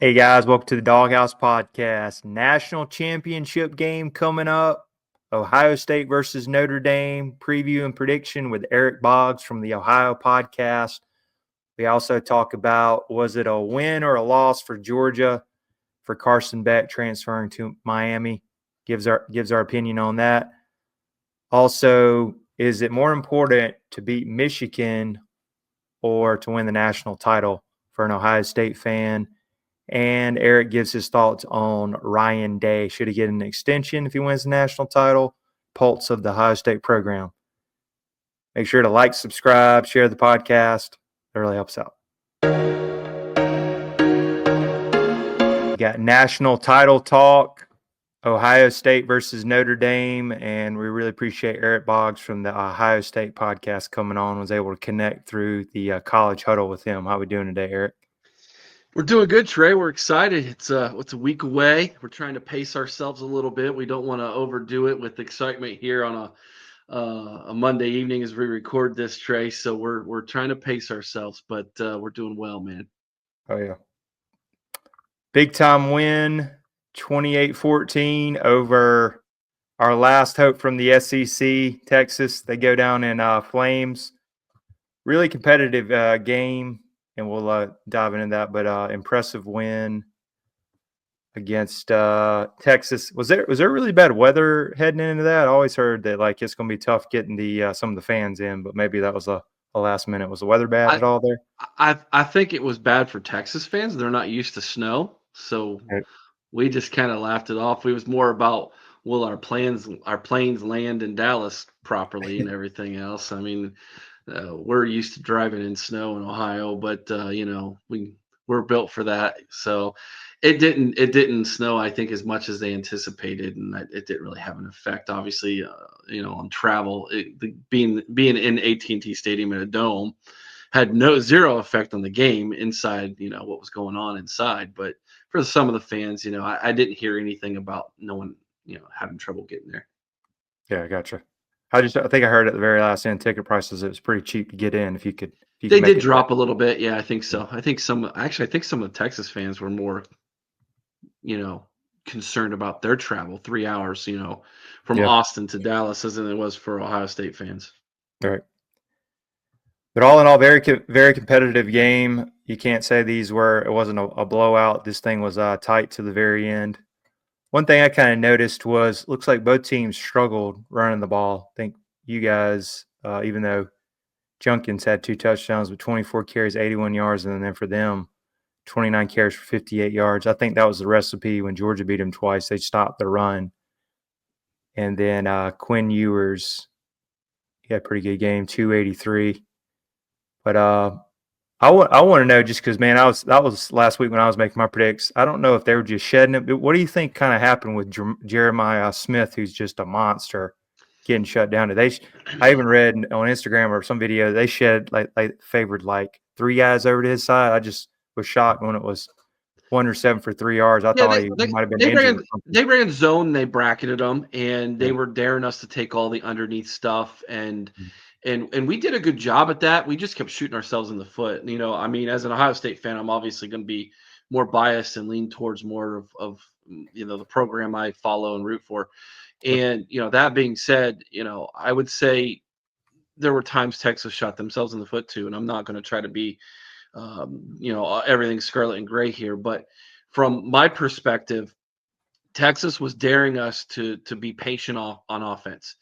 Hey guys, welcome to the Dawg House Podcast. National championship game coming up. Ohio State versus Notre Dame. Preview and prediction with Eric Boggs from the Ohio Podcast. We also talk about, was it a win or a loss for Georgia for Carson Beck transferring to Miami? Gives our opinion on that. Also, is it more important to beat Michigan or to win the national title for an Ohio State fan? And Eric gives his thoughts on Ryan Day. Should he get an extension if he wins the national title? Pulse of the Ohio State program. Make sure to like, subscribe, share the podcast. That really helps out. We got national title talk, Ohio State versus Notre Dame, and we really appreciate Eric Boggs from the Ohio State podcast coming on. Was able to connect through the college huddle with him. How are we doing today, Eric? We're doing good, Trey. We're excited. It's a week away. We're trying to pace ourselves a little bit. We don't want to overdo it with excitement here on a Monday evening as we record this, Trey. So we're trying to pace ourselves, but we're doing well, man. Oh yeah, big time win, 28-14 over our last hope from the SEC, Texas. They go down in flames. Really competitive game. And we'll dive into that, but impressive win against Texas. Was there really bad weather heading into that? I always heard that like it's going to be tough getting the some of the fans in, but maybe that was a last minute. Was the weather bad at all there? I think it was bad for Texas fans. They're not used to snow, so we just kind of laughed it off. It was more about, will our planes land in Dallas properly and everything else. I mean, we're used to driving in snow in Ohio, but we're built for that. So it didn't snow, I think, as much as they anticipated, and it didn't really have an effect. Obviously, on travel, being in AT&T Stadium in a dome had zero effect on the game inside. What was going on inside, but for some of the fans, I didn't hear anything about no one having trouble getting there. Yeah, gotcha. I think I heard at the very last end ticket prices, it was pretty cheap to get in if you could. They did drop a little bit. Yeah, I think so. I think some of the Texas fans were more, concerned about their travel 3 hours, from Austin to Dallas, as it was for Ohio State fans. All right. But all in all, very competitive game. You can't say it wasn't a blowout. This thing was tight to the very end. One thing I kind of noticed was, looks like both teams struggled running the ball. I think you guys, even though Junkins had 2 touchdowns with 24 carries, 81 yards, and then for them, 29 carries for 58 yards. I think that was the recipe when Georgia beat them twice. They stopped the run. And then Quinn Ewers, he had a pretty good game, 283. But I want to know, just because, man, that was last week when I was making my predicts. I don't know if they were just shedding it. But what do you think kind of happened with Jeremiah Smith, who's just a monster, getting shut down? I even read on Instagram or some video they favored like 3 guys over to his side. I just was shocked when it was 1 or 7 for 3 yards. I thought he might have been injured. They ran zone. They bracketed them, and they were daring us to take all the underneath stuff and. And we did a good job at that. We just kept shooting ourselves in the foot. I mean, as an Ohio State fan, I'm obviously going to be more biased and lean towards more of the program I follow and root for. And, that being said, I would say there were times Texas shot themselves in the foot too. And I'm not going to try to be, everything scarlet and gray here. But from my perspective, Texas was daring us to be patient on offense.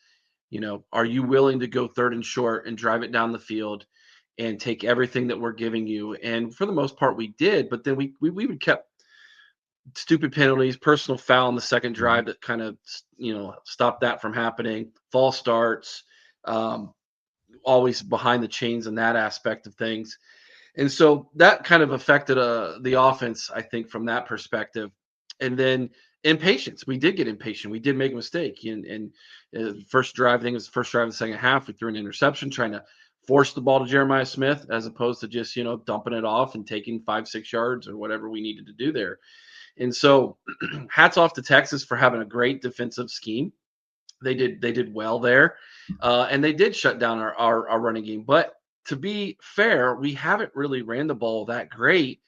Are you willing to go 3rd and short and drive it down the field and take everything that we're giving you? And for the most part, we did. But then we would kept stupid penalties, personal foul in the second drive that kind of, stopped that from happening. False starts, always behind the chains in that aspect of things. And so that kind of affected the offense, I think, from that perspective. And then impatience. We did get impatient. We did make a mistake. And first drive, I think it was the first drive of the second half, we threw an interception trying to force the ball to Jeremiah Smith as opposed to just, dumping it off and taking 5-6 yards or whatever we needed to do there. And so hats off to Texas for having a great defensive scheme. They did well there. And they did shut down our running game. But to be fair, we haven't really ran the ball that great.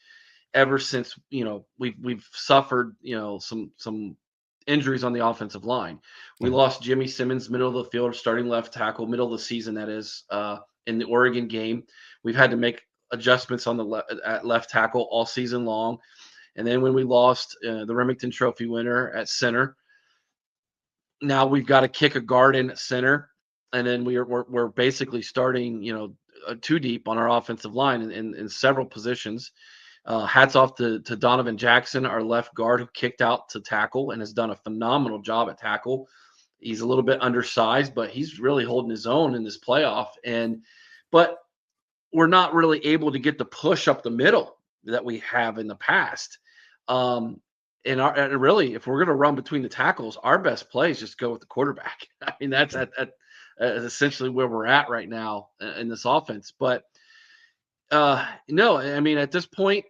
ever since, we've suffered, some injuries on the offensive line. We lost Jimmy Simmons, middle of the field, starting left tackle, middle of the season, that is, in the Oregon game. We've had to make adjustments on the at left tackle all season long. And then when we lost the Remington Trophy winner at center, now we've got to kick a guard in at center, and then we're basically starting, two deep on our offensive line in several positions. Hats off to Donovan Jackson, our left guard, who kicked out to tackle and has done a phenomenal job at tackle. He's a little bit undersized, but he's really holding his own in this playoff. But we're not really able to get the push up the middle that we have in the past. And really, if we're going to run between the tackles, our best play is just go with the quarterback. I mean, that's essentially where we're at right now in this offense. But no, I mean, at this point,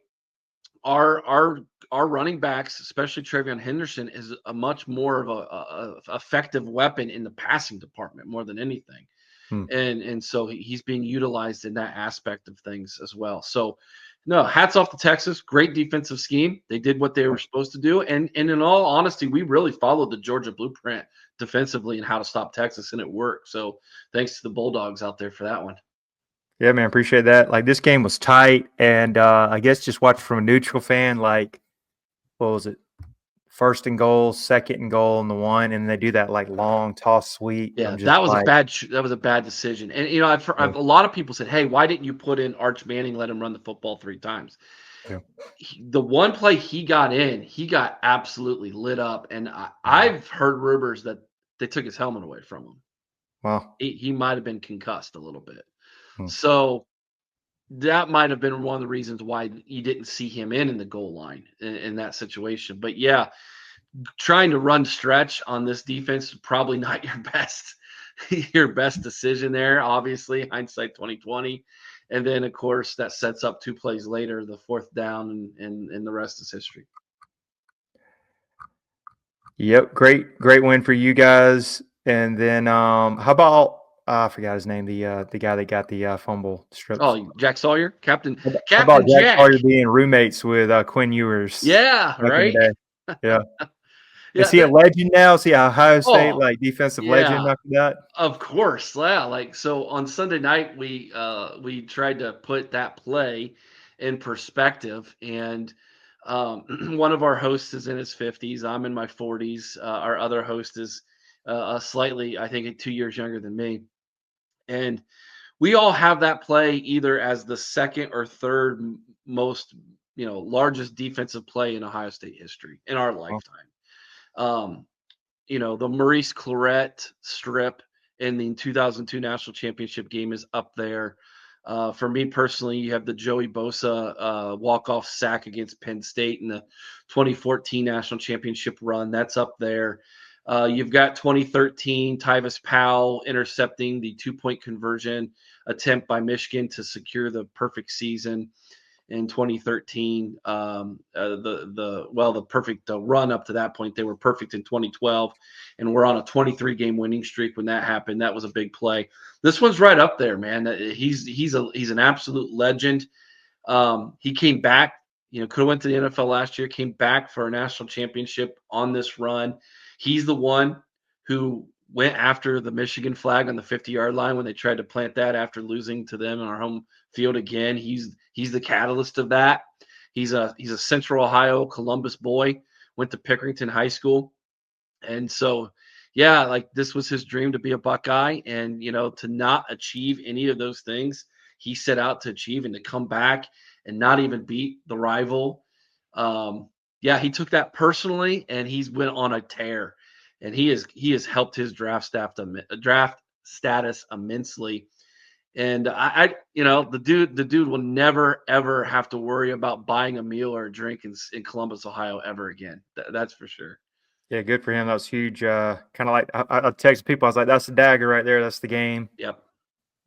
our running backs, especially Travion Henderson, is a much more of a effective weapon in the passing department more than anything. And so he's being utilized in that aspect of things as well. So, no, hats off to Texas. Great defensive scheme. They did what they were supposed to do. And in all honesty, we really followed the Georgia blueprint defensively and how to stop Texas, and it worked. So thanks to the Bulldogs out there for that one. Yeah, man, appreciate that. Like, this game was tight, and I guess just watching from a neutral fan, like, what was it? First and goal, second and goal, and the one, and they do that like long toss sweep. Yeah, that was a bad decision. And I've a lot of people said, "Hey, why didn't you put in Arch Manning, let him run the football 3 times?" Yeah. The one play he got in, he got absolutely lit up, and I've heard rumors that they took his helmet away from him. Wow, he might have been concussed a little bit. So that might have been one of the reasons why you didn't see him in the goal line in that situation. But yeah, trying to run stretch on this defense is probably not your best decision there. Obviously, hindsight 2020, and then of course that sets up 2 plays later, the 4th down, and the rest is history. Yep, great win for you guys. And then how about I forgot his name, the guy that got the fumble strip. Oh, Jack Sawyer, Captain How about Jack Sawyer being roommates with Quinn Ewers? Yeah, right. Yeah. Is he a legend now? Is he a Ohio State defensive legend after that? Of course, yeah. Like, so on Sunday night, we tried to put that play in perspective, and one of our hosts is in his 50s. I'm in my 40s. Our other host is slightly, I think, 2 years younger than me, and we all have that play either as the second or third most, largest defensive play in Ohio State history in our lifetime. The Maurice Clarett strip in the 2002 national championship game is up there. For me personally, you have the Joey Bosa walk-off sack against Penn State in the 2014 national championship run. That's up there. You've got 2013 Tyvis Powell intercepting the 2-point conversion attempt by Michigan to secure the perfect season in 2013. The perfect run up to that point. They were perfect in 2012, and we're on a 23-game winning streak when that happened. That was a big play. This one's right up there, man. He's an absolute legend. He came back. Could have went to the NFL last year. Came back for a national championship on this run. He's the one who went after the Michigan flag on the 50-yard line when they tried to plant that after losing to them in our home field again. He's the catalyst of that. He's a Central Ohio Columbus boy, went to Pickerington High School. And so, yeah, like, this was his dream to be a Buckeye, and, to not achieve any of those things he set out to achieve and to come back and not even beat the rival. He took that personally, and he's went on a tear, and he has helped his draft status immensely. And the dude will never ever have to worry about buying a meal or a drink in Columbus, Ohio ever again. That's for sure. Yeah, good for him. That was huge. Kind of like I texted people. I was like, "That's the dagger right there. That's the game." Yep.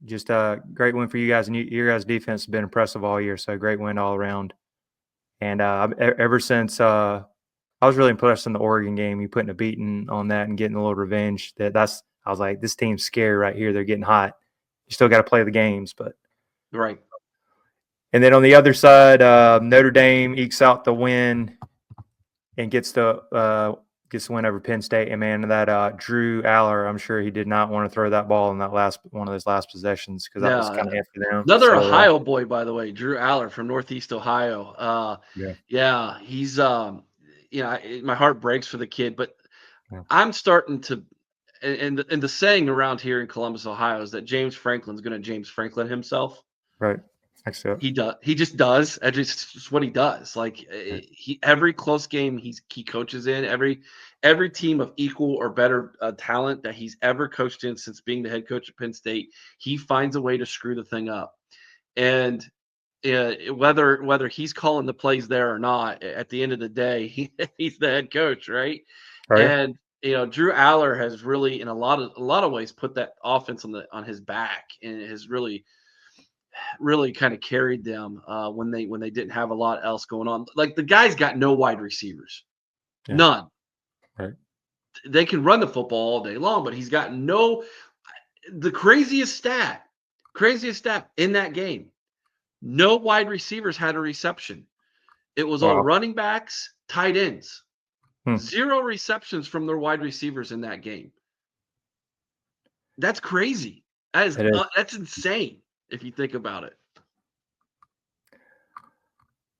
Just a great win for you guys, and your guys' defense has been impressive all year. So great win all around. And ever since I was really impressed in the Oregon game, you putting a beating on that and getting a little revenge. I was like, this team's scary right here. They're getting hot. You still got to play the games, but right. And then on the other side, Notre Dame ekes out the win and gets the win over Penn State. And man, that Drew Aller, I'm sure he did not want to throw that ball in that one of those last possessions because that was kind of it for them. Another Ohio boy, by the way, Drew Aller from Northeast Ohio. Yeah, he's my heart breaks for the kid, but I'm starting to. And the saying around here in Columbus, Ohio, is that James Franklin's going to James Franklin himself. Right. So. He does. He just does. It's just what he does. Like every close game he coaches in, every team of equal or better talent that he's ever coached in since being the head coach at Penn State, he finds a way to screw the thing up. And whether he's calling the plays there or not, at the end of the day, he's the head coach, right? And Drew Aller has really, in a lot of ways, put that offense on his back, and has really kind of carried them when they didn't have a lot else going on. Like the guy's got no wide receivers, none. Right. They can run the football all day long, but he's got no. The craziest stat in that game: no wide receivers had a reception. It was all running backs, tight ends. 0 receptions from their wide receivers in that game. That's crazy. That's insane if you think about it.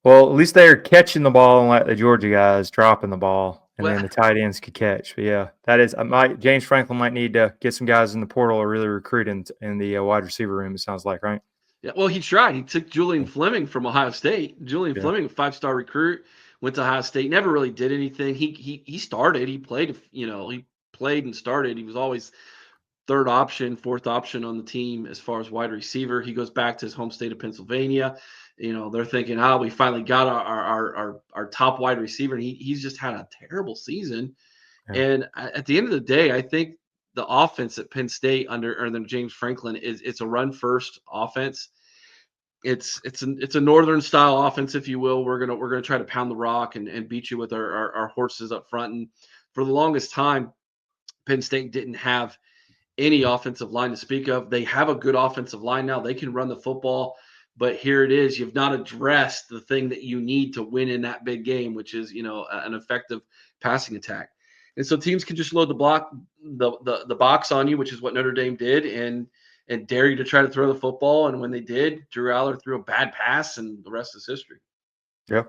Well, at least they're catching the ball, and like the Georgia guys dropping the ball, and then the tight ends could catch. But yeah, that is James Franklin might need to get some guys in the portal or really recruit in the wide receiver room. It sounds like, right? Yeah. Well, he tried. He took Julian Fleming from Ohio State. Julian Fleming, a 5-star recruit, went to Ohio State. Never really did anything. He started. He played. He played and started. He was always third option, fourth option on the team as far as wide receiver. He goes back to his home state of Pennsylvania. They're thinking, we finally got our top wide receiver. And he's just had a terrible season. Yeah. And at the end of the day, I think the offense at Penn State under James Franklin it's a run first offense. It's a northern style offense, if you will. We're gonna try to pound the rock and beat you with our horses up front. And for the longest time, Penn State didn't have any offensive line to speak of. They have a good offensive line now. They can run the football, but here it is. You've not addressed the thing that you need to win in that big game, which is an effective passing attack. And so teams can just load the box on you, which is what Notre Dame did, and dare you to try to throw the football. And when they did, Drew Aller threw a bad pass, and the rest is history. Yeah.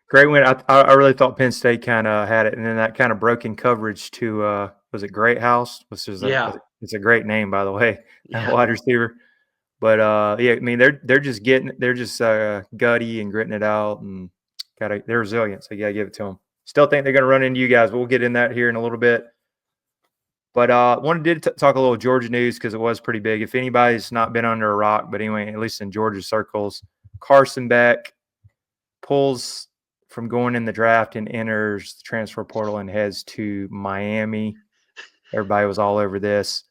Great win. I really thought Penn State kind of had it, and then that kind of broken coverage to was it Great House, which is it's a great name, by the way, wide receiver. But I mean they're just gutty and gritting it out, and they're resilient. So gotta give it to them. Still think they're going to run into you guys, but we'll get in that here in a little bit. But wanted to talk a little Georgia news because it was pretty big. If anybody's not been under a rock, but anyway, at least in Georgia circles, Carson Beck pulls from going in the draft and enters the transfer portal and heads to Miami. Everybody was all over this.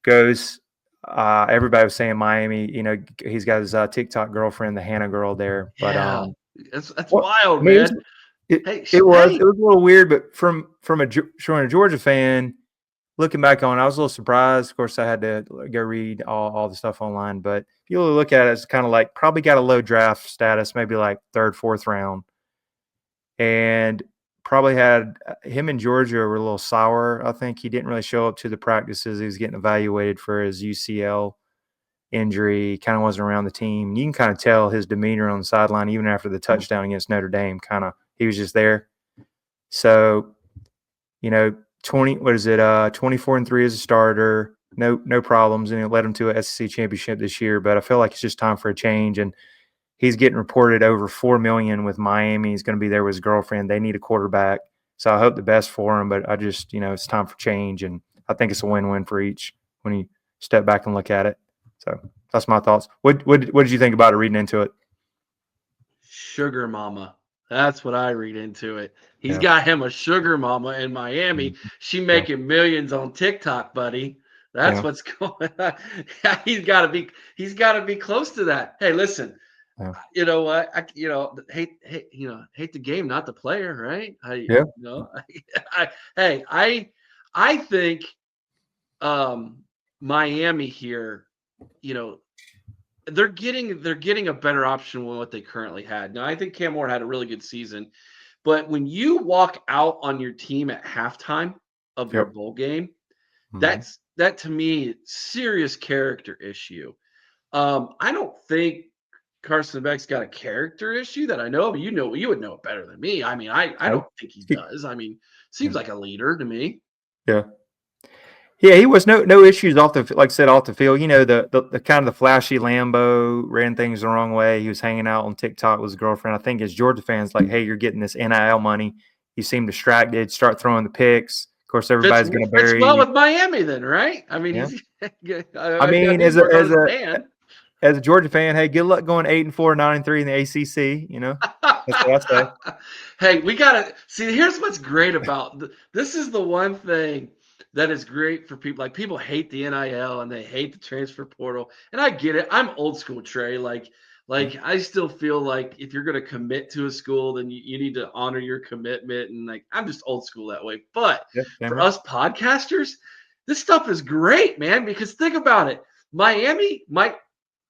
Everybody was saying Miami. He's got his TikTok girlfriend, the Hannah girl there. But that's wild, man. It was a little weird, but from a Georgia fan looking back on, I was a little surprised. Of course, I had to go read all the stuff online, but if you look at it, it's kind of like probably got a low draft status, maybe like 3rd, 4th round, and probably had him in Georgia were a little sour. I think he didn't really show up to the practices. He was getting evaluated for his UCL injury. Kind of wasn't around the team. You can kind of tell his demeanor on the sideline, even after the touchdown against Notre Dame. He was just there. So, 24-3 as a starter, no problems, and it led him to a SEC championship this year. But I feel like it's just time for a change, and he's getting reported over $4 million with Miami. He's going to be there with his girlfriend. They need a quarterback, so I hope the best for him. But I just, it's time for change, and I think it's a win-win for each when you step back and look at it. So that's my thoughts. What did you think about it reading into it? Sugar mama. That's what I read into it. He's got him a sugar mama in Miami. She making millions on TikTok, buddy. That's what's going on. He's got to be close to that. Hey, listen. You know what? Hate the game, not the player, right? I think Miami here, they're getting a better option than what they currently had. Now, I think Cam Ward had a really good season, but when you walk out on your team at halftime of your Yep. bowl game, Mhm. that to me serious character issue. I don't think Carson Beck's got a character issue that I know of. You would know it better than me. I mean, I Okay. don't think he does. I mean, seems like a leader to me. Yeah. Yeah, he was no issues off the like I said off the field. You know the kind of the flashy Lambo ran things the wrong way. He was hanging out on TikTok with his girlfriend. I think as Georgia fans like, hey, you're getting this NIL money. You seem distracted. Start throwing the picks. Of course, Fits everybody's going to fits bury well you. with Miami then, right? I mean, Yeah. he's I I mean, need more to understand. as a Georgia fan, hey, good luck going 8-4, 9-3 in the ACC. You know, that's what I say. Hey, we gotta see. Here's what's great about this is the one thing that is great for people. Like people hate the NIL and they hate the transfer portal, and I get it. I'm old school, Trey. Like I still feel like if you're gonna commit to a school, then you need to honor your commitment. And like I'm just old school that way. But Yeah, same for here. us podcasters, this stuff is great, man. Because think about it, Miami might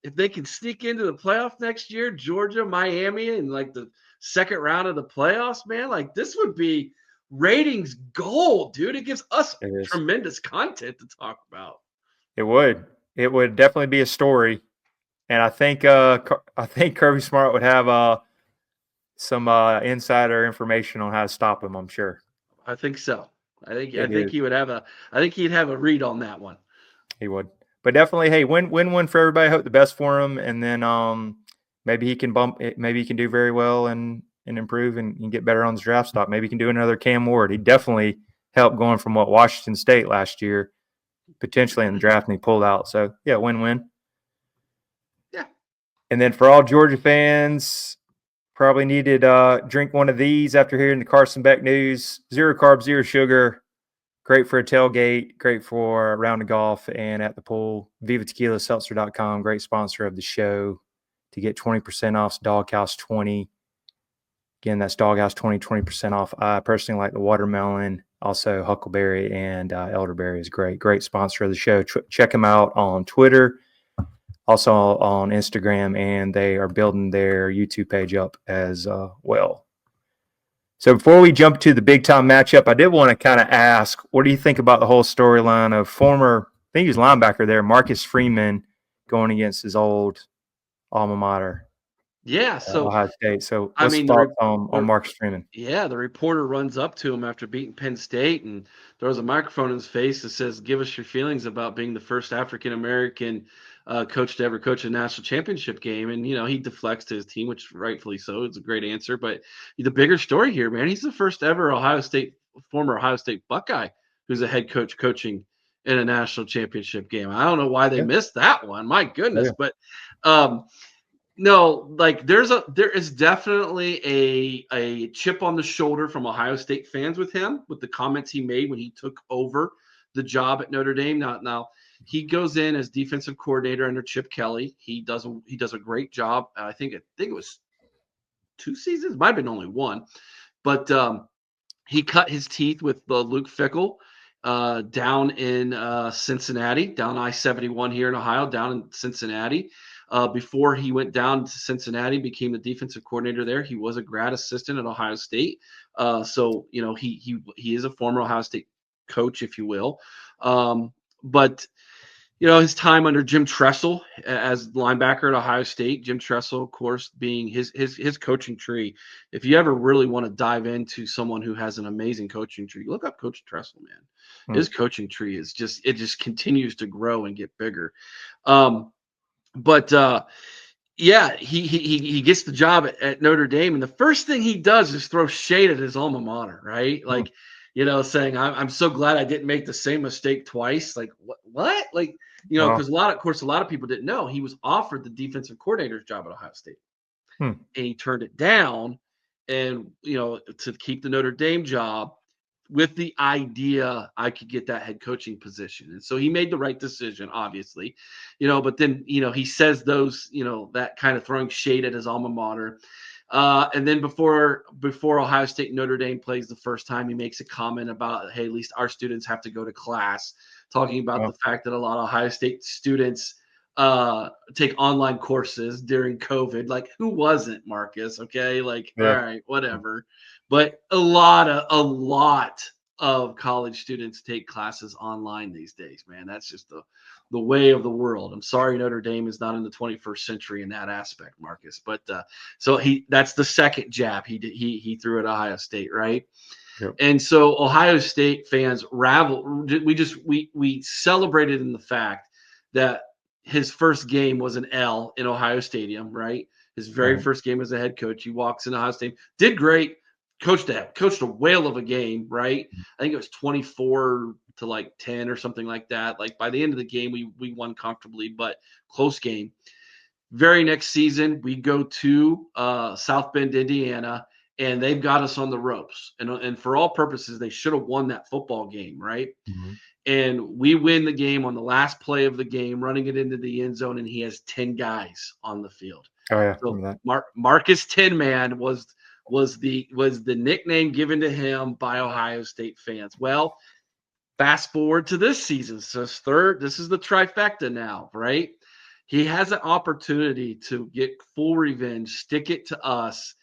if they can sneak into the playoff next year, Georgia, Miami, and like the second round of the playoffs, man, like this would be ratings gold, dude. It gives us It is. tremendous content to talk about. It would. It would definitely be a story, and I think Kirby Smart would have some insider information on how to stop him. I'm sure I think so. I it think is. he would have a I think he'd have a read on that one. He would. But definitely, hey, win for everybody. Hope the best for him, and then maybe he can maybe he can do very well and improve and get better on his draft stock. Maybe he can do another Cam Ward. He definitely helped going from Washington State last year, potentially in the draft, and he pulled out. So yeah, win-win. Yeah. And then for all Georgia fans, probably needed drink one of these after hearing the Carson Beck news. 0 carbs, 0 sugar. Great for a tailgate, great for a round of golf and at the pool. VivaTequilaSeltzer.com, great sponsor of the show. To get 20% off, Dawg House 20. Again, that's Dawg House 20, 20% off. I personally like the watermelon. Also, huckleberry and elderberry is great. Great sponsor of the show. Check them out on Twitter, also on Instagram, and they are building their YouTube page up as well. So before we jump to the big time matchup, I did want to kind of ask, what do you think about the whole storyline of former, I think he was linebacker there, Marcus Freeman going against his old alma mater, Yeah. So Ohio State. So I what's mean thoughts on the Marcus Freeman? yeah, the reporter runs up to him after beating Penn State and throws a microphone in his face that says, "Give us your feelings about being the first African American coach to ever coach a national championship game." And he deflects to his team, which rightfully so. It's a great answer, but the bigger story here, man, he's the first ever former Ohio State Buckeye who's a head coach coaching in a national championship game. I don't know why they Yeah. missed that one. My Oh, goodness, yeah. but um, no, like there is definitely a chip on the shoulder from Ohio State fans with him with the comments he made when he took over the job at Notre Dame. Now he goes in as defensive coordinator under Chip Kelly. He does a great job. I think it was 2 seasons, might have been only one, but he cut his teeth with Luke Fickell down in Cincinnati, down I-71 here in Ohio, down in Cincinnati. Before he went down to Cincinnati, became the defensive coordinator there. He was a grad assistant at Ohio State, so he is a former Ohio State coach, if you will. But his time under Jim Tressel as linebacker at Ohio State. Jim Tressel, of course, being his coaching tree. If you ever really want to dive into someone who has an amazing coaching tree, look up Coach Tressel, man. Hmm. His coaching tree is just continues to grow and get bigger. But yeah, he gets the job at Notre Dame, and the first thing he does is throw shade at his alma mater, right? Hmm. Like, saying I'm so glad I didn't make the same mistake twice. Like what? Like, Wow. because a lot of people didn't know he was offered the defensive coordinator's job at Ohio State, Hmm. and he turned it down, and to keep the Notre Dame job with the idea I could get that head coaching position. And so he made the right decision, obviously, but then, he says those, that kind of throwing shade at his alma mater. And then before Ohio State and Notre Dame plays the first time, he makes a comment about, hey, at least our students have to go to class, talking about Wow. the fact that a lot of Ohio State students take online courses during COVID. Like, who wasn't, Marcus? Okay, like, all Yeah. right, whatever. But a lot of college students take classes online these days, man. That's just the way of the world. I'm sorry Notre Dame is not in the 21st century in that aspect, Marcus. But so that's the second jab he threw at Ohio State, right? Yep. And so Ohio State fans we celebrated in the fact that his first game was an L in Ohio Stadium, right? His very Right. first game as a head coach. He walks into Ohio State, did great, coached a whale of a game, right? I think it was 24 to like 10 or something like that. Like by the end of the game, we won comfortably, but close game. Very next season, we go to South Bend, Indiana, and they've got us on the ropes. And for all purposes, they should have won that football game, right? Mm-hmm. And we win the game on the last play of the game, running it into the end zone, and he has 10 guys on the field. Oh yeah, So Marcus Tin Man was the nickname given to him by Ohio State fans. Well, fast forward to this season. So this is the trifecta now, right? He has an opportunity to get full revenge, stick it to us.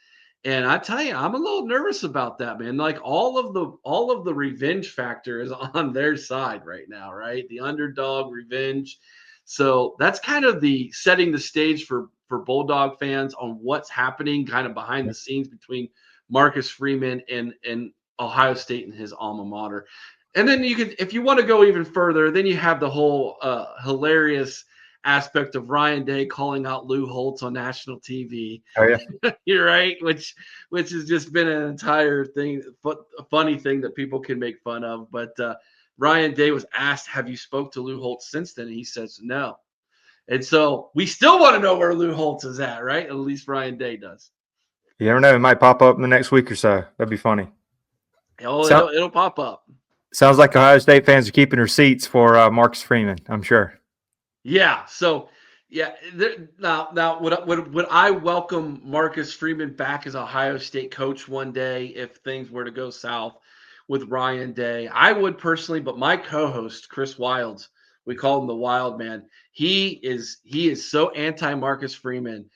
And I tell you, I'm a little nervous about that, man. Like all of the revenge factor is on their side right now, right? The underdog revenge. So that's kind of the setting the stage for Bulldog fans on what's happening kind of behind the scenes between Marcus Freeman and Ohio State and his alma mater. And then you could, if you want to go even further, then you have the whole hilarious aspect of Ryan Day calling out Lou Holtz on national TV. Oh yeah. You're right, which has just been an entire thing, a funny thing that people can make fun of. But Ryan Day was asked, "Have you spoke to Lou Holtz since then?" And he says, "No." And so we still want to know where Lou Holtz is at, right? At least Ryan Day does. You never know; it might pop up in the next week or so. That'd be funny. Oh, it'll pop up. Sounds like Ohio State fans are keeping receipts for Marcus Freeman. I'm sure. Yeah. So, yeah. Now, would I welcome Marcus Freeman back as Ohio State coach one day if things were to go south with Ryan Day? I would personally, but my co-host Chris Wilds, we call him the Wild Man. He is so anti Marcus Freeman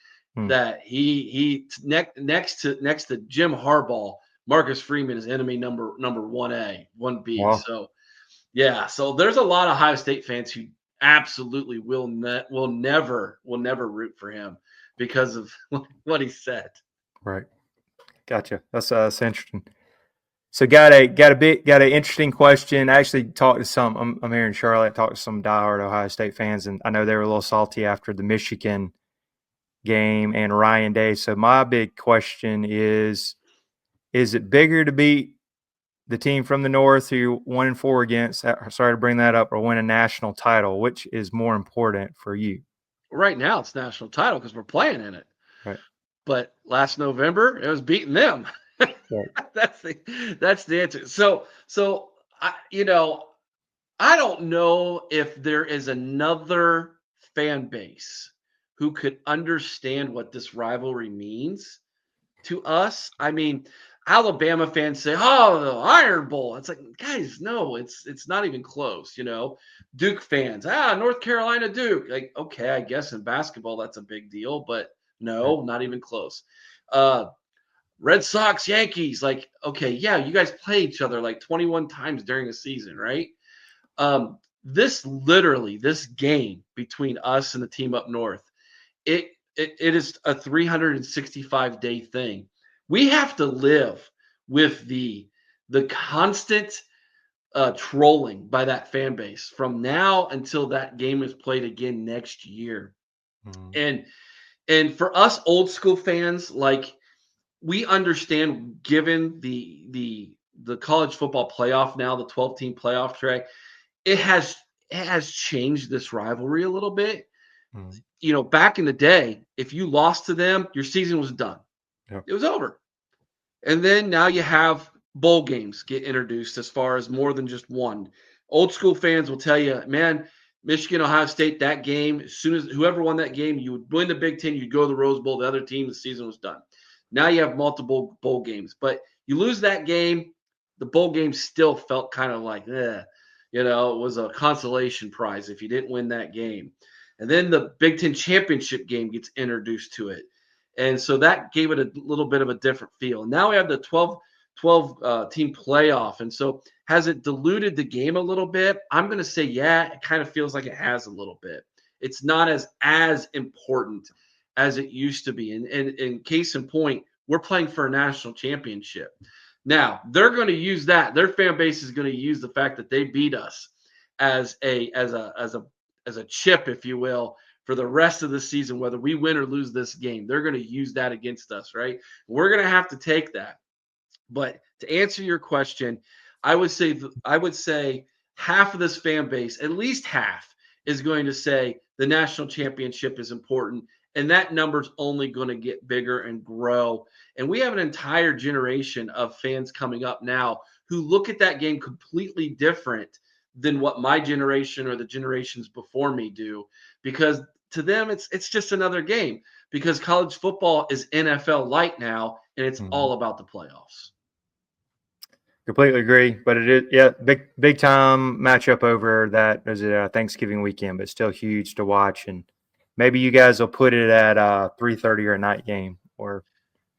that he next to Jim Harbaugh, Marcus Freeman is enemy number 1A, 1B. Wow. So, yeah. So there's a lot of Ohio State fans who absolutely will never root for him because of what he said. Right. Gotcha. That's interesting. So got an interesting question. I actually talked to some. I'm here in Charlotte. Talked to some diehard Ohio State fans, and I know they were a little salty after the Michigan game and Ryan Day. So my big question is it bigger to beat the team from the North who you're 1-4 against? Sorry to bring that up, or win a national title. Which is more important for you? Right now, it's national title because we're playing in it. Right. But last November, it was beating them. Right. That's the answer. So I don't know if there is another fan base who could understand what this rivalry means to us. I mean, Alabama fans say, "Oh, the Iron Bowl." It's like, guys, no, it's not even close. Duke fans, North Carolina Duke. Like, okay, I guess in basketball that's a big deal, but no, not even close. Red Sox, Yankees, like, okay, yeah, you guys play each other like 21 times during the season, right? This game between us and the team up north, it is a 365-day thing. We have to live with the constant trolling by that fan base from now until that game is played again next year. And for us old school fans, like, we understand, given the college football playoff now, the 12-team playoff track, it has changed this rivalry a little bit. Back in the day, if you lost to them, your season was done. Yep. It was over. And then now you have bowl games get introduced as far as more than just one. Old school fans will tell you, man, Michigan, Ohio State, that game, as soon as whoever won that game, you would win the Big Ten, you'd go to the Rose Bowl, the other team, the season was done. Now you have multiple bowl games, but you lose that game, the bowl game still felt kind of like, it was a consolation prize if you didn't win that game. And then the Big Ten championship game gets introduced to it. And so that gave it a little bit of a different feel. Now we have the 12 team playoff. And so has it diluted the game a little bit? I'm going to say, yeah, it kind of feels like it has a little bit. It's not as important as it used to be. And in case in point, we're playing for a national championship. Now, they're going to use that. Their fan base is going to use the fact that they beat us as a chip, if you will, for the rest of the season, whether we win or lose this game. They're going to use that against us, right? We're going to have to take that. But to answer your question, I would say half of this fan base, at least half, is going to say the national championship is important, and that number's only going to get bigger and grow. And we have an entire generation of fans coming up now who look at that game completely different than what my generation or the generations before me do, because to them it's just another game, because college football is NFL light now, and it's all about the playoffs. Completely agree, but it is, yeah, big time matchup over that. Is it Thanksgiving weekend, but still huge to watch. And maybe you guys will put it at 3:30 or a night game, or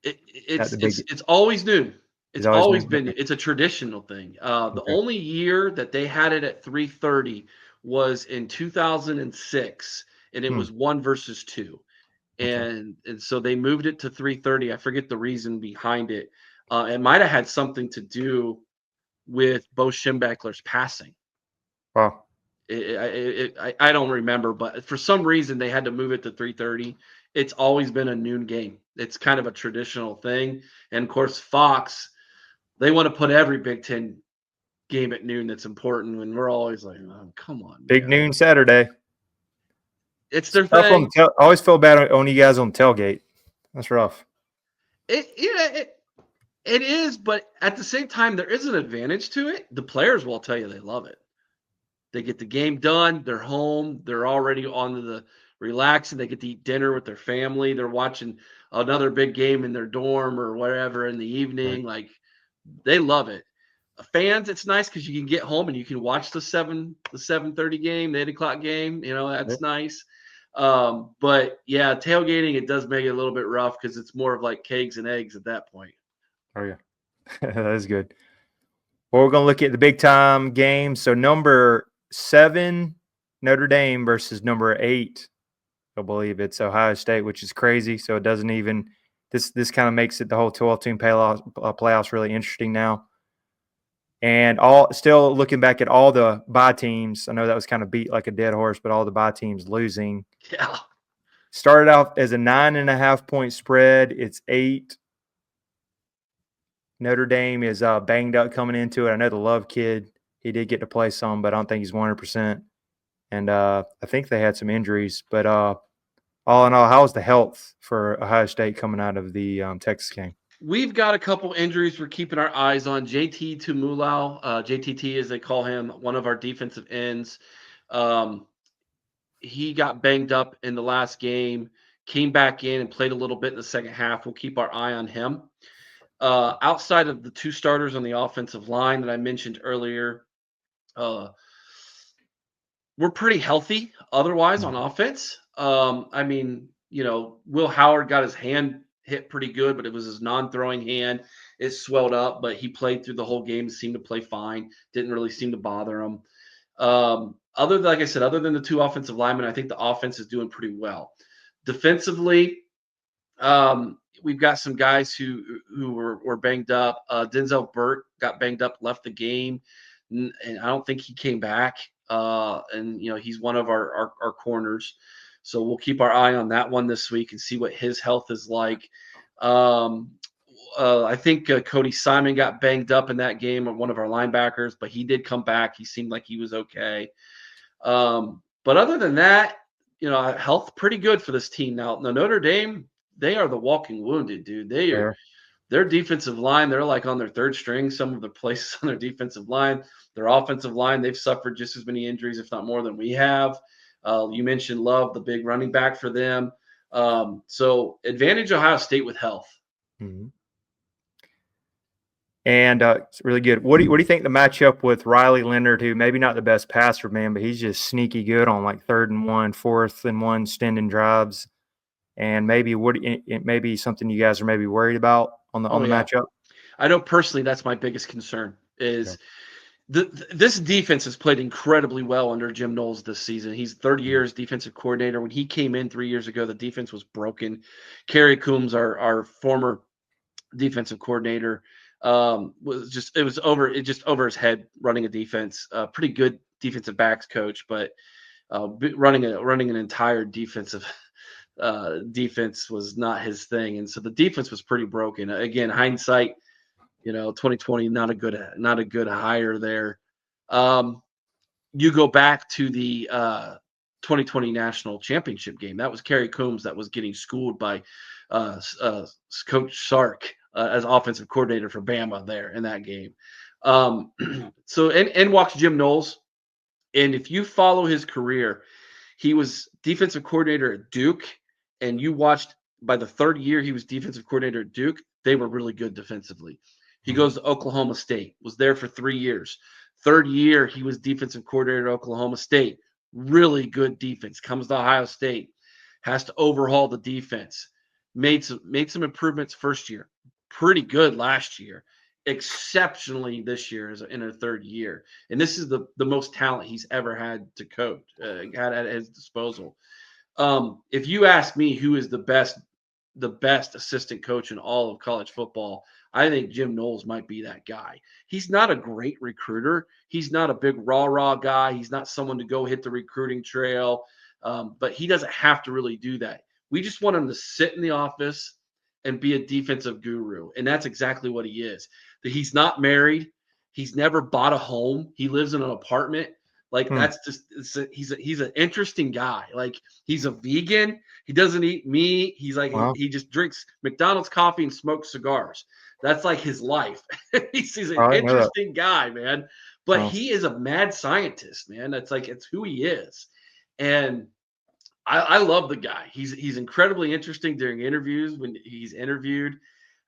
it's always noon. It's always been. It's a traditional thing. The only year that they had it at 3:30 was in 2006, and it was 1 versus 2, and so they moved it to 3:30. I forget the reason behind it. It might have had something to do with Bo Schembechler's passing. Wow. I don't remember, but for some reason they had to move it to 3:30. It's always been a noon game. It's kind of a traditional thing. And of course, Fox, they want to put every Big Ten game at noon that's important, and we're always like, oh, come on. Big noon Saturday. It's their thing. I always feel bad on you guys on tailgate. That's rough. It is, but at the same time, there is an advantage to it. The players will tell you they love it. They get the game done. They're home. They're already on to the relaxing. They get to eat dinner with their family. They're watching another big game in their dorm or whatever in the evening. Like, they love it. Fans, it's nice because you can get home and you can watch the 7:30 game, the 8 o'clock game. That's nice. But yeah, tailgating, it does make it a little bit rough because it's more of like cakes and eggs at that point. Oh, yeah. That is good. Well, we're going to look at the big time game. So number 7, Notre Dame versus number 8. I believe it's Ohio State, which is crazy. So it doesn't even this kind of makes it the whole 12-team playoffs really interesting now. And still looking back at all the bye teams, I know that was kind of beat like a dead horse, but all the bye teams losing. Yeah. Started out as a 9.5-point spread. It's 8. Notre Dame is banged up coming into it. I know the Love kid, he did get to play some, but I don't think he's 100%. And I think they had some injuries. But all in all, how was the health for Ohio State coming out of the Texas game? We've got a couple injuries we're keeping our eyes on. JT Tumulau, JTT as they call him, one of our defensive ends. He got banged up in the last game, came back in and played a little bit in the second half. We'll keep our eye on him. Outside of the 2 starters on the offensive line that I mentioned earlier, we're pretty healthy otherwise on offense. Will Howard got his hand hit pretty good, but it was his non-throwing hand. It swelled up, but he played through the whole game, seemed to play fine, didn't really seem to bother him. Other than the 2 offensive linemen, I think the offense is doing pretty well. Defensively, we've got some guys who were banged up. Denzel Burke got banged up, left the game, and I don't think he came back. He's one of our corners. So we'll keep our eye on that one this week and see what his health is like. I think Cody Simon got banged up in that game, one of our linebackers, but he did come back. He seemed like he was okay. But other than that, health pretty good for this team. Now Notre Dame, they are the walking wounded, dude. Their defensive line, they're like on their 3rd string, some of the places on their defensive line. Their offensive line, they've suffered just as many injuries, if not more than we have. You mentioned Love, the big running back for them. So advantage Ohio State with health. Mm-hmm. And it's really good. What do you think the matchup with Riley Leonard, who maybe not the best passer, man, but he's just sneaky good on like 3rd and 1, 4th and 1 extending drives, and maybe it may be something you guys are maybe worried about on the matchup. I know personally that's my biggest concern is Yeah. this defense has played incredibly well under Jim Knowles this season. He's 30 years defensive coordinator. When he came in 3 years ago, the defense was broken. Kerry Coombs, our former defensive coordinator, it was over his head running a defense. Pretty good defensive backs coach, but running an entire defensive defense was not his thing, and so the defense was pretty broken. Again, hindsight, 2020, not a good hire there. You go back to the 2020 national championship game. That was Kerry Coombs that was getting schooled by Coach Sark as offensive coordinator for Bama there in that game. So and walks Jim Knowles. And if you follow his career, he was defensive coordinator at Duke, and you watched by the 3rd year he was defensive coordinator at Duke, they were really good defensively. He goes to Oklahoma State, was there for 3 years. 3rd year, he was defensive coordinator at Oklahoma State. Really good defense. Comes to Ohio State, has to overhaul the defense. Made some improvements 1st year. Pretty good last year. Exceptionally this year is in her 3rd year. And this is the most talent he's ever had to coach, had at his disposal. If you ask me who is the best assistant coach in all of college football, I think Jim Knowles might be that guy. He's not a great recruiter. He's not a big rah-rah guy. He's not someone to go hit the recruiting trail. But he doesn't have to really do that. We just want him to sit in the office and be a defensive guru. And that's exactly what he is. That he's not married. He's never bought a home. He lives in an apartment. Like that's just he's an interesting guy. Like he's a vegan. He doesn't eat meat. He's like he just drinks McDonald's coffee and smokes cigars. That's like his life. he's an interesting guy, man. But he is a mad scientist, man. That's like it's who he is. And I love the guy. He's incredibly interesting during interviews when he's interviewed,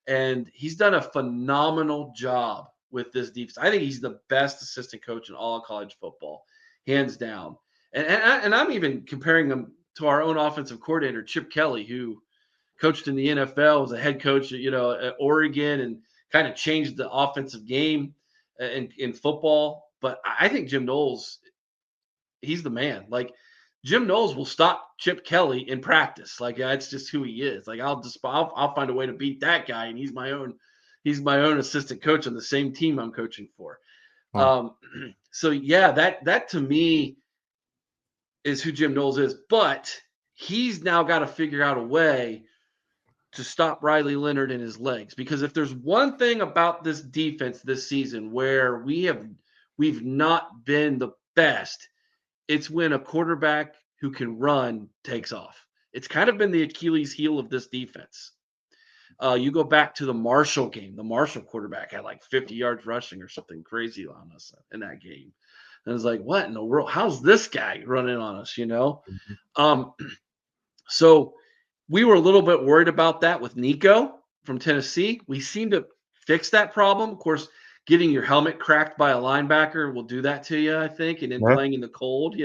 and he's done a phenomenal job with this defense. I think he's the best assistant coach in all of college football, hands down. And I'm even comparing him to our own offensive coordinator, Chip Kelly, who coached in the NFL, was a head coach, at Oregon, and kind of changed the offensive game in football. But I think Jim Knowles, he's the man. Like Jim Knowles will stop Chip Kelly in practice. Like that's just who he is. Like I'll find a way to beat that guy, and he's my own assistant coach on the same team I'm coaching for. Wow. So yeah, that to me is who Jim Knowles is. But he's now got to figure out a way to stop Riley Leonard in his legs, because if there's one thing about this defense this season where we've not been the best, it's when a quarterback who can run takes off. It's kind of been the Achilles heel of this defense. You go back to the Marshall game. The Marshall quarterback had like 50 yards rushing or something crazy on us in that game. And it's like, what in the world? How's this guy running on us, So we were a little bit worried about that with Nico from Tennessee. We seem to fix that problem. Of course, getting your helmet cracked by a linebacker will do that to you, I think, and then playing in the cold,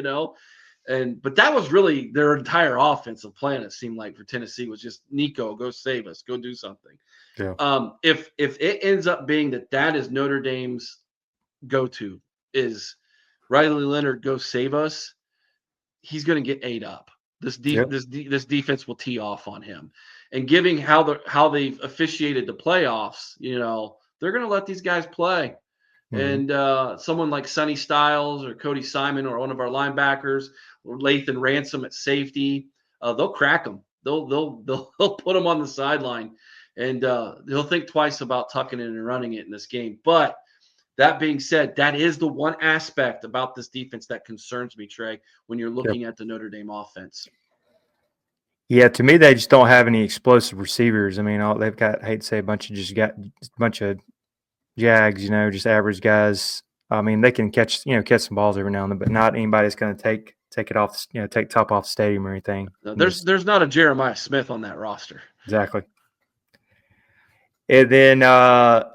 But that was really their entire offensive plan, it seemed like, for Tennessee, was just Nico, go save us, go do something. Yeah. If it ends up being that is Notre Dame's go-to, is Riley Leonard, go save us, he's going to get ate up. This defense will tee off on him. And giving how they've officiated the playoffs, they're going to let these guys play. Mm-hmm. And someone like Sonny Styles or Cody Simon or one of our linebackers or Lathan Ransom at safety, they'll crack them. They'll put them on the sideline, and they'll think twice about tucking it and running it in this game. But that being said, that is the one aspect about this defense that concerns me, Trey, when you're looking at the Notre Dame offense. Yeah, to me, they just don't have any explosive receivers. I mean, they've got, I hate to say, a bunch of jags, just average guys. I mean, they can catch some balls every now and then, but not anybody that's going to take it off, take top off the stadium or anything. No, there's not a Jeremiah Smith on that roster. Exactly. And then,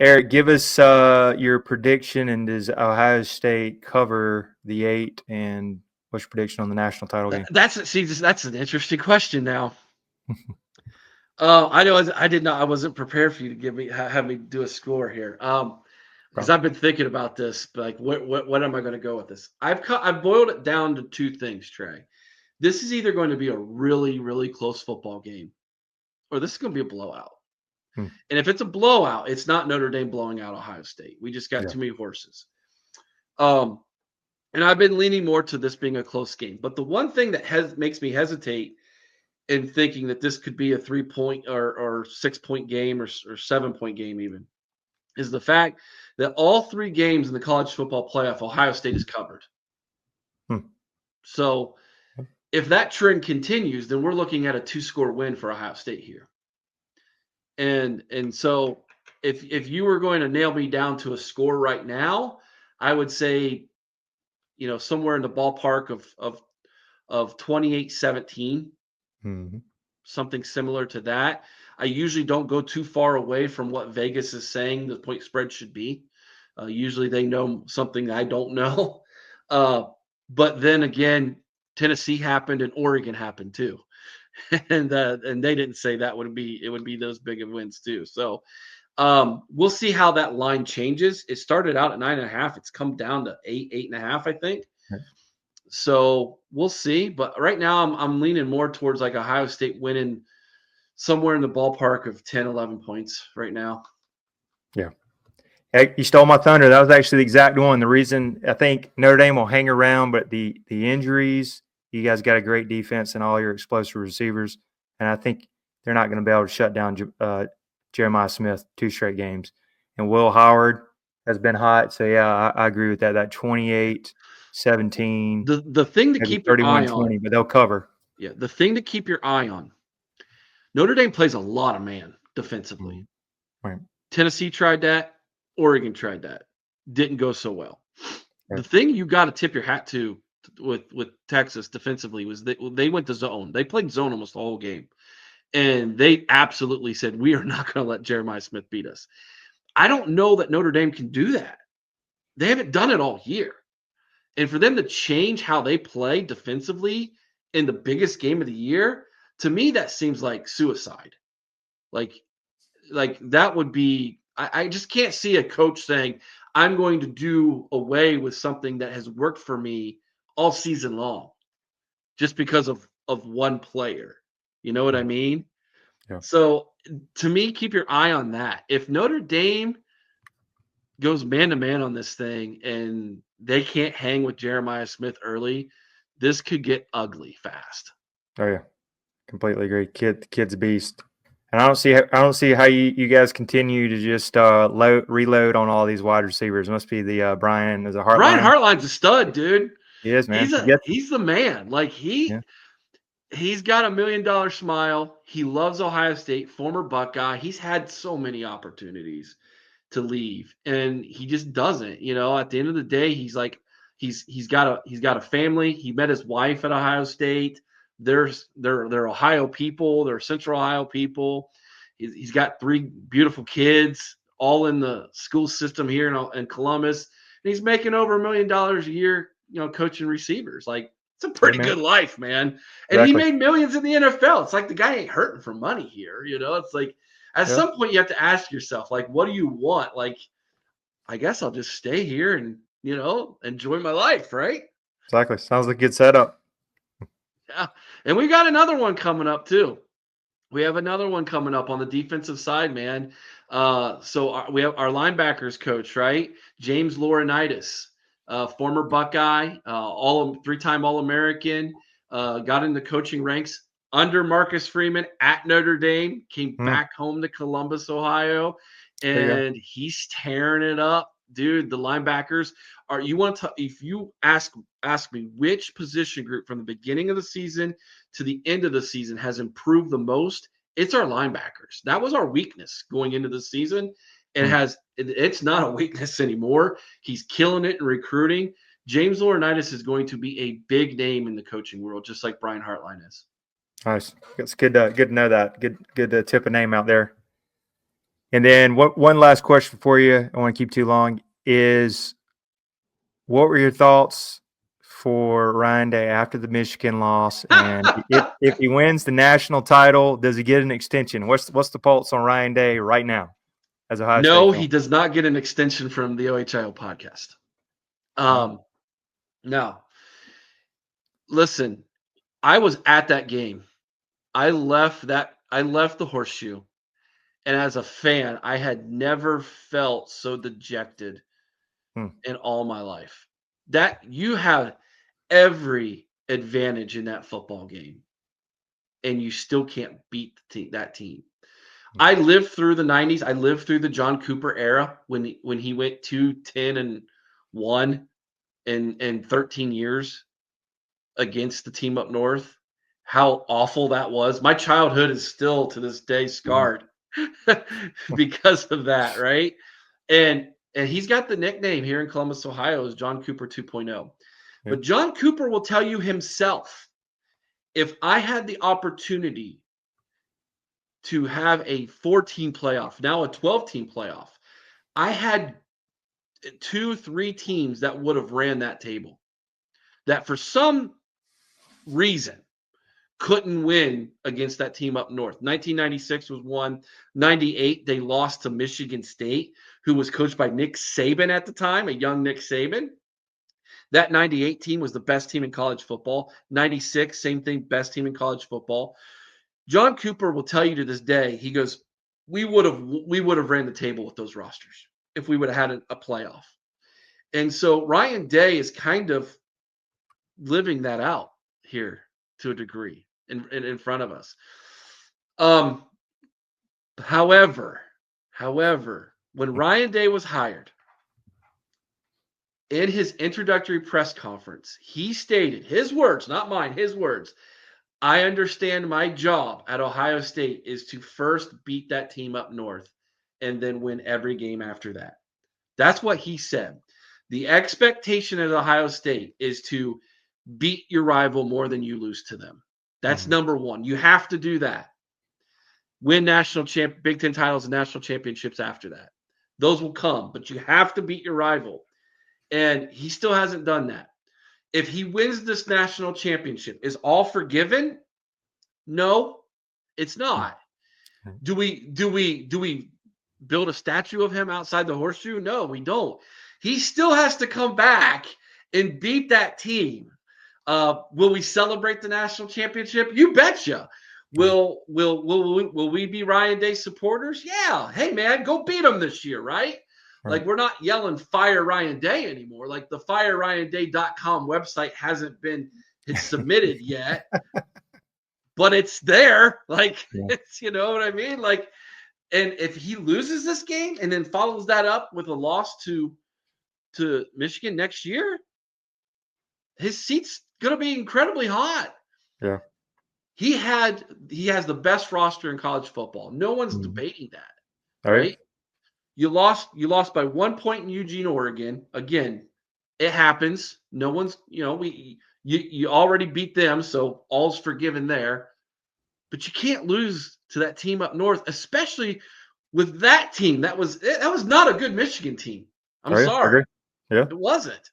Eric, give us your prediction, and does Ohio State cover the 8? And what's your prediction on the national title game? That's an interesting question now. I know I wasn't prepared for you to have me do a score here. Because I've been thinking about this, like what am I going to go with this? I've boiled it down to two things, Trey. This is either going to be a really, really close football game, or this is going to be a blowout. And if it's a blowout, it's not Notre Dame blowing out Ohio State. We just got too many horses. And I've been leaning more to this being a close game. But the one thing that makes me hesitate in thinking that this could be a 3-point or 6-point game or 7-point game even is the fact that all 3 games in the college football playoff, Ohio State is covered. So if that trend continues, then we're looking at a 2-score win for Ohio State here. And so if you were going to nail me down to a score right now, I would say, somewhere in the ballpark of 28-17, something similar to that. I usually don't go too far away from what Vegas is saying the point spread should be. Usually they know something I don't know. But then again, Tennessee happened and Oregon happened too. And they didn't say it would be those big of wins too. So we'll see how that line changes. It started out at 9.5. It's come down to 8.5, I think. Right. So we'll see. But right now I'm leaning more towards like Ohio State winning somewhere in the ballpark of 10, 11 points right now. Yeah. Hey, you stole my thunder. That was actually the exact one. The reason I think Notre Dame will hang around, but the injuries, you guys got a great defense and all your explosive receivers, and I think they're not going to be able to shut down Jeremiah Smith 2 straight games. And Will Howard has been hot, so yeah, I agree with that. That 28-17. The thing to keep your eye on, but they'll cover. Yeah, the thing to keep your eye on. Notre Dame plays a lot of man defensively. Right. Tennessee tried that. Oregon tried that. Didn't go so well. Right. The thing you got to tip your hat to with Texas defensively was that they went to zone. They played zone almost the whole game. And they absolutely said, we are not going to let Jeremiah Smith beat us. I don't know that Notre Dame can do that. They haven't done it all year. And for them to change how they play defensively in the biggest game of the year, to me, that seems like suicide. Like that would be – I just can't see a coach saying, I'm going to do away with something that has worked for me all season long just because of one player. You know what I mean? Yeah. So to me, keep your eye on that. If Notre Dame goes man-to-man on this thing and they can't hang with Jeremiah Smith early, this could get ugly fast. Oh, yeah. Completely agree. Kid's a beast. And I don't see how you guys continue to just reload on all these wide receivers. It must be the Brian is a Hartline. Brian Hartline's a stud, dude. He is, man. He's the man. Like he's got $1 million smile. He loves Ohio State, former Buckeye. He's had so many opportunities to leave, and he just doesn't. At the end of the day, he's got a family. He met his wife at Ohio State. They're Ohio people. They're Central Ohio people. He's got 3 beautiful kids, all in the school system here in Columbus. And he's making over $1 million a year, coaching receivers. Like, it's a pretty good life, man. And He made millions in the NFL. It's like the guy ain't hurting for money here. It's like at some point you have to ask yourself, like, what do you want? Like, I guess I'll just stay here and, enjoy my life, right? Exactly. Sounds like a good setup. Yeah. And we got another one coming up too. We have another one coming up on the defensive side, man. So we have our linebackers coach, right? James Laurinaitis, former Buckeye, 3-time All-American, got in the coaching ranks under Marcus Freeman at Notre Dame, came back home to Columbus, Ohio, and he's tearing it up. Dude, the linebackers if you ask me which position group from the beginning of the season to the end of the season has improved the most, it's our linebackers. That was our weakness going into the season. It's not a weakness anymore. He's killing it in recruiting. James Laurinaitis is going to be a big name in the coaching world, just like Brian Hartline is. Nice. It's good to know that. Good to tip a name out there. And then one last question for you, I don't want to keep too long, is what were your thoughts for Ryan Day after the Michigan loss? And if he wins the national title, does he get an extension? What's the pulse on Ryan Day right now as a Ohio State No, fan? he does not get an extension from the OHIO podcast. No. Listen, I was at that game. I left the Horseshoe, and as a fan, I had never felt so dejected in all my life. That you have every advantage in that football game, and you still can't beat that team. I lived through the 90s. I lived through the John Cooper era when he went 2-10-1 in 13 years against the team up north. How awful that was. My childhood is still to this day scarred because of that, right? And he's got the nickname here in Columbus, Ohio, as John Cooper 2.0. Yeah. But John Cooper will tell you himself, if I had the opportunity to have a 14 playoff, now a 12-team playoff, I had 2-3 teams that would have ran that table that for some reason couldn't win against that team up north. 1996 was one. 98, they lost to Michigan State, who was coached by Nick Saban at the time, a young Nick Saban. That 98 team was the best team in college football. 96, same thing, best team in college football. John Cooper will tell you to this day, he goes, we would have ran the table with those rosters if we would have had a playoff. And so Ryan Day is kind of living that out here to a degree in front of us. However, when Ryan Day was hired, in his introductory press conference, he stated, his words, not mine, his words, I understand my job at Ohio State is to first beat that team up north and then win every game after that. That's what he said. The expectation at Ohio State is to beat your rival more than you lose to them. That's number one. You have to do that. Win Big Ten titles and national championships after that. Those will come, but you have to beat your rival. And he still hasn't done that. If he wins this national championship, is all forgiven? No, it's not. Do we build a statue of him outside the Horseshoe? No, we don't. He still has to come back and beat that team. Will we celebrate the national championship? You betcha. Will we be Ryan Day supporters? Yeah. Hey man, go beat them this year, right? Like we're not yelling fire Ryan Day anymore. Like the fireryanday.com website hasn't been submitted yet, but it's there. Like it's, you know what I mean? Like, and if he loses this game and then follows that up with a loss to Michigan next year, his seat's gonna be incredibly hot. Yeah. He has the best roster in college football. No one's debating that. Right? You lost by 1 point in Eugene, Oregon. Again, it happens. No one's, you already beat them, so all's forgiven there. But you can't lose to that team up north, especially with that team. That was not a good Michigan team. I'm sorry. Yeah. It wasn't.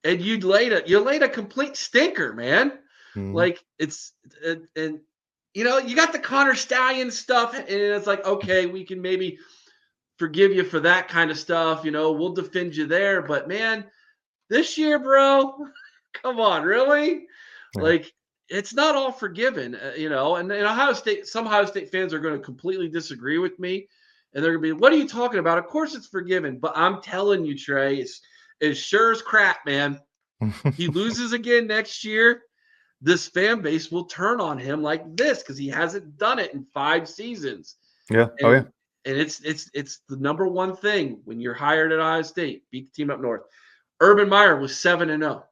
And you laid a complete stinker, man. Like it's and you got the Connor Stallion stuff, and it's like, okay, we can maybe forgive you for that kind of stuff. We'll defend you there. But man, this year, bro, come on, really? Yeah. Like it's not all forgiven, and Ohio State, some Ohio State fans are going to completely disagree with me. And they're going to be, what are you talking about? Of course it's forgiven. But I'm telling you, Trey, it's sure as crap, man. He loses again next year, this fan base will turn on him like this because he hasn't done it in 5 seasons. Yeah. And it's the number one thing when you're hired at Ohio State, beat the team up north. Urban Meyer was 7-0.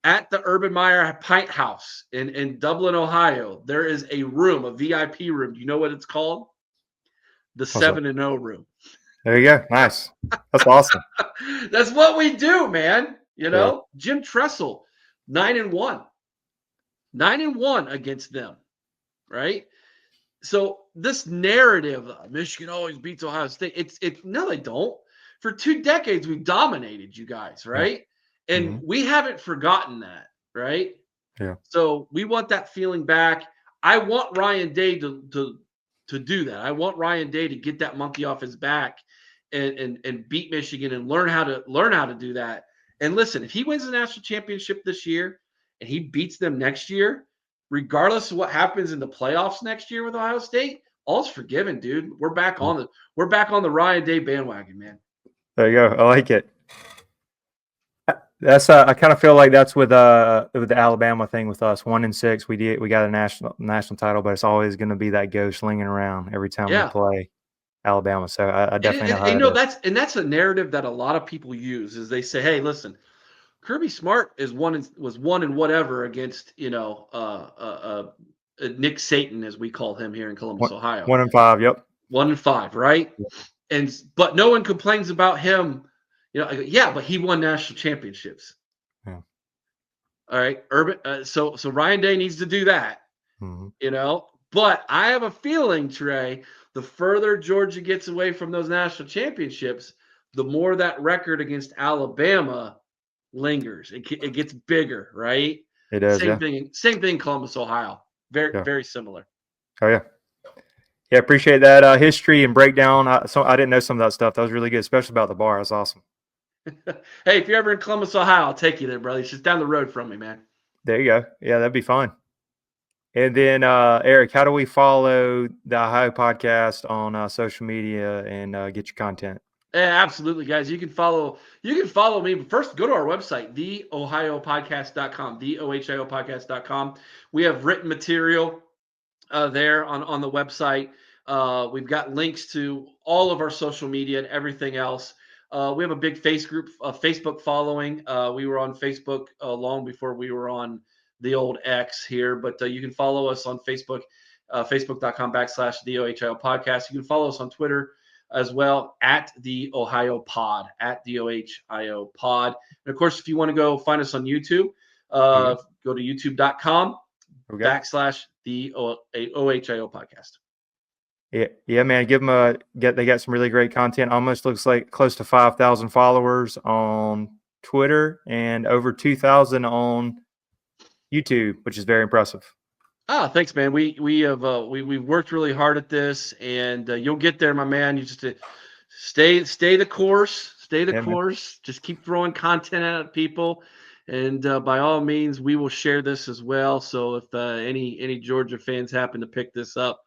At the Urban Meyer Pint House in Dublin, Ohio, there is a room, a VIP room. Do you know what it's called? The 7-0 room. There you go. Nice. That's awesome. That's what we do, man. Jim Tressel, 9-1. 9-1 against them, right? So this narrative, Michigan always beats Ohio State. It's no, they don't. For 2 decades, we've dominated you guys, right? Yeah. And we haven't forgotten that, right? Yeah. So we want that feeling back. I want Ryan Day to do that. I want Ryan Day to get that monkey off his back and beat Michigan and learn how to do that. And listen, if he wins the national championship this year and he beats them next year, regardless of what happens in the playoffs next year with Ohio State, all's forgiven, dude. We're back on the Ryan Day bandwagon, man. There you go. I like it. That's I kind of feel like that's with the Alabama thing with us. 1-6, we got a national title, but it's always going to be that ghost lingering around every time we play Alabama. So I definitely know that's a narrative that a lot of people use is they say, hey, listen, Kirby Smart was 1 and whatever against Nick Satan, as we call him here in Columbus, Ohio. 1-5, yep. 1-5, right? Yep. But no one complains about him. Yeah, but he won national championships. Yeah. All right, so Ryan Day needs to do that. Mm-hmm. But I have a feeling, Trey, the further Georgia gets away from those national championships, the more that record against Alabama lingers. It gets bigger, right? It does. Same thing. Columbus, Ohio. Very similar. Oh yeah. Yeah, appreciate that history and breakdown. I didn't know some of that stuff. That was really good, especially about the bar. That's awesome. Hey, if you're ever in Columbus, Ohio, I'll take you there, brother. It's just down the road from me, man. There you go. Yeah, that'd be fun. And then, Eric, how do we follow the Ohio Podcast on social media and get your content? Yeah, absolutely, guys. You can follow me. But first, go to our website, theohiopodcast.com, theohiopodcast.com. We have written material there on the website. We've got links to all of our social media and everything else. We have a big Facebook following. We were on Facebook long before we were on the old X here, but you can follow us on Facebook, facebook.com/the Podcast. You can follow us on Twitter as well at the Ohio Pod, at the OHIO Pod. And of course, if you want to go find us on YouTube, go to youtube.com /the OHIO Podcast. Yeah, man. Give them they got some really great content. Almost looks like close to 5,000 followers on Twitter and over 2,000 on YouTube, which is very impressive. Thanks, man. We've worked really hard at this, and you'll get there, my man. You just stay the course. Stay the course. Man. Just keep throwing content at people, and by all means, we will share this as well. So if any Georgia fans happen to pick this up,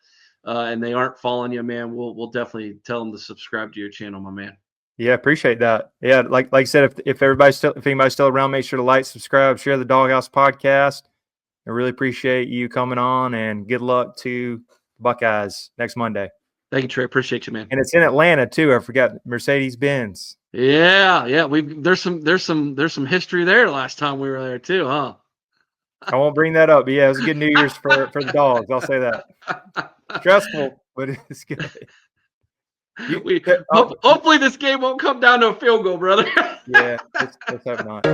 and they aren't following you, man, we'll definitely tell them to subscribe to your channel, my man. Yeah, appreciate that. Yeah, like I said, if anybody's still around, make sure to like, subscribe, share the Dawg House Podcast. I really appreciate you coming on, and good luck to Buckeyes next Monday. Thank you, Trey. Appreciate you, man. And it's in Atlanta too. I forgot Mercedes-Benz. Yeah. There's some history there last time we were there too, huh? I won't bring that up, but yeah, it was a good New Year's for the Dogs. I'll say that. Stressful, but it's good. Hopefully this game won't come down to a field goal, brother. Yeah, let's hope not.